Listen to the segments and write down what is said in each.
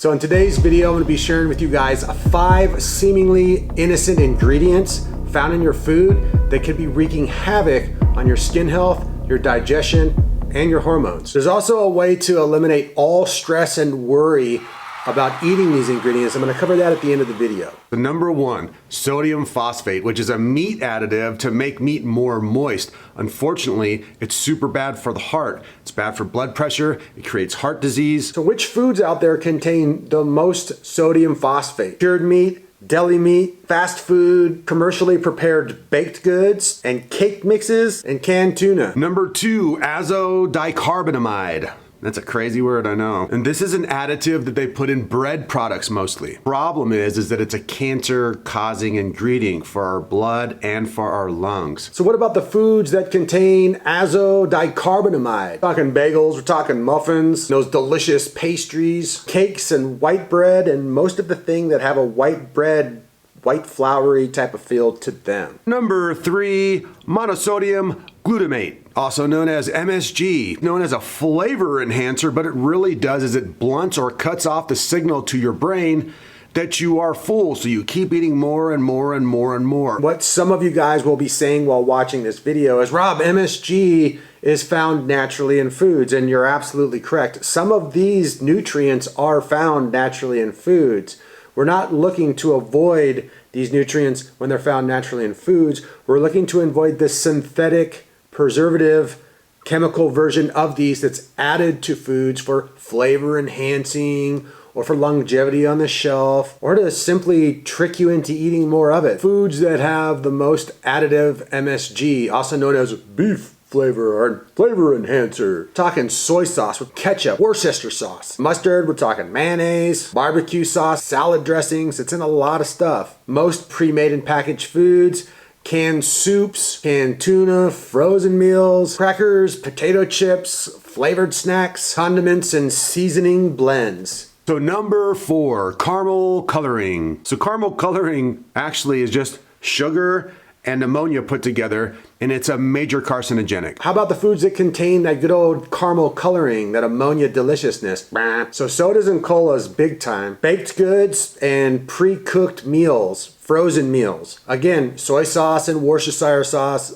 So in today's video, I'm gonna be sharing with you guys 5 seemingly innocent ingredients found in your food that could be wreaking havoc on your skin health, your digestion, and your hormones. There's also a way to eliminate all stress and worry about eating these ingredients. I'm gonna cover that at the end of the video. The number 1, sodium phosphate, which is a meat additive to make meat more moist. Unfortunately, it's super bad for the heart. It's bad for blood pressure. It creates heart disease. So which foods out there contain the most sodium phosphate? Cured meat, deli meat, fast food, commercially prepared baked goods, and cake mixes, and canned tuna. Number 2, Azodicarbonamide. That's a crazy word, I know. And this is an additive that they put in bread products mostly. Problem is that it's a cancer-causing ingredient for our blood and for our lungs. So what about the foods that contain azodicarbonamide? We're talking bagels, we're talking muffins, those delicious pastries, cakes and white bread, and most of the things that have a white bread, white floury type of feel to them. Number 3, monosodium glutamate, also known as MSG, known as a flavor enhancer, but it really does is it blunts or cuts off the signal to your brain that you are full, so you keep eating more and more and more and more. What some of you guys will be saying while watching this video is, Rob, MSG is found naturally in foods, and you're absolutely correct. Some of these nutrients are found naturally in foods. We're not looking to avoid these nutrients when they're found naturally in foods. We're looking to avoid the synthetic, preservative, chemical version of these that's added to foods for flavor enhancing or for longevity on the shelf or to simply trick you into eating more of it. Foods that have the most additive MSG, also known as beef flavor or flavor enhancer. Talking soy sauce with ketchup, Worcester sauce, mustard, we're talking mayonnaise, barbecue sauce, salad dressings. It's in a lot of stuff. Most pre-made and packaged foods, canned soups, canned tuna, frozen meals, crackers, potato chips, flavored snacks, condiments, and seasoning blends. So number 4, caramel coloring. So caramel coloring actually is just sugar and ammonia put together, and it's a major carcinogenic. How about the foods that contain that good old caramel coloring, that ammonia deliciousness? So sodas and colas, big time. Baked goods and pre-cooked meals, frozen meals. Again, soy sauce and Worcestershire sauce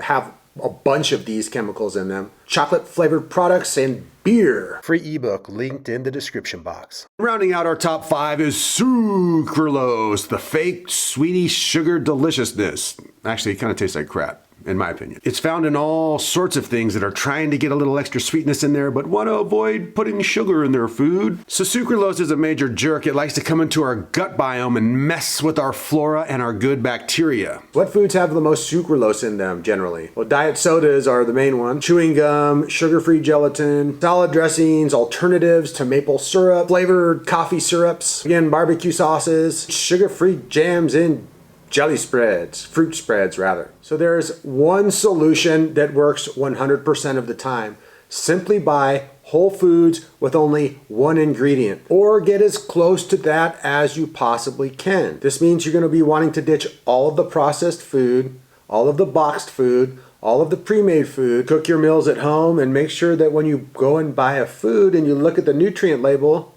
have a bunch of these chemicals in them. Chocolate flavored products and beer. Free ebook linked in the description box. Rounding out our top 5 is Sucralose, the fake sweetie sugar deliciousness. Actually, it kind of tastes like crap, in my opinion. It's found in all sorts of things that are trying to get a little extra sweetness in there, but want to avoid putting sugar in their food. So sucralose is a major jerk. It likes to come into our gut biome and mess with our flora and our good bacteria. What foods have the most sucralose in them generally? Well, diet sodas are the main one. Chewing gum, sugar-free gelatin, salad dressings, alternatives to maple syrup, flavored coffee syrups, again, barbecue sauces, sugar-free jams, and jelly spreads, fruit spreads rather. So there's one solution that works 100% of the time. Simply buy whole foods with only one ingredient, or get as close to that as you possibly can. This means you're going to be wanting to ditch all of the processed food, all of the boxed food, all of the pre-made food. Cook your meals at home and make sure that when you go and buy a food and you look at the nutrient label,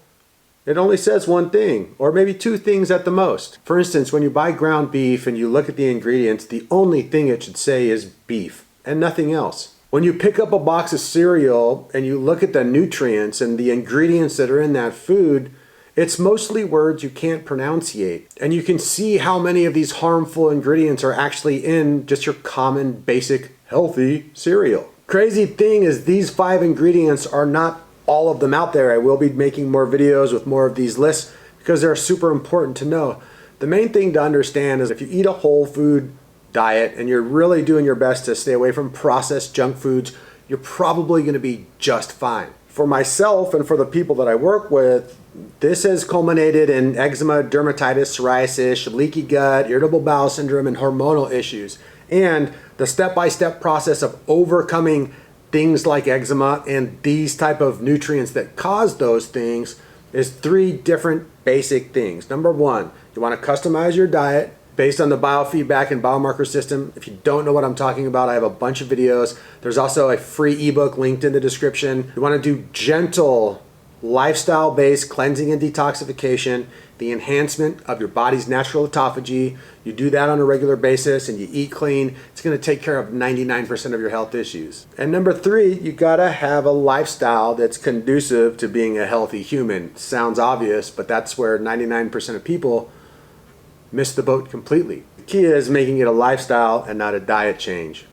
it only says one thing, or maybe 2 things at the most. For instance, when you buy ground beef and you look at the ingredients, the only thing it should say is beef and nothing else. When you pick up a box of cereal and you look at the nutrients and the ingredients that are in that food, it's mostly words you can't pronunciate. And you can see how many of these harmful ingredients are actually in just your common, basic, healthy cereal. Crazy thing is these 5 ingredients are not all of them out there. I will be making more videos with more of these lists because they're super important to know. The main thing to understand is if you eat a whole food diet and you're really doing your best to stay away from processed junk foods, you're probably going to be just fine. For myself and for the people that I work with, this has culminated in eczema, dermatitis, psoriasis, leaky gut, irritable bowel syndrome, and hormonal issues. And the step-by-step process of overcoming things like eczema and these type of nutrients that cause those things is 3 different basic things. Number 1, you want to customize your diet based on the biofeedback and biomarker system. If you don't know what I'm talking about, I have a bunch of videos. There's also a free ebook linked in the description. You want to do gentle lifestyle-based cleansing and detoxification, the enhancement of your body's natural autophagy. You do that on a regular basis and you eat clean, it's going to take care of 99% of your health issues. And number 3, you got to have a lifestyle that's conducive to being a healthy human. Sounds obvious, but that's where 99% of people miss the boat completely. The key is making it a lifestyle and not a diet change.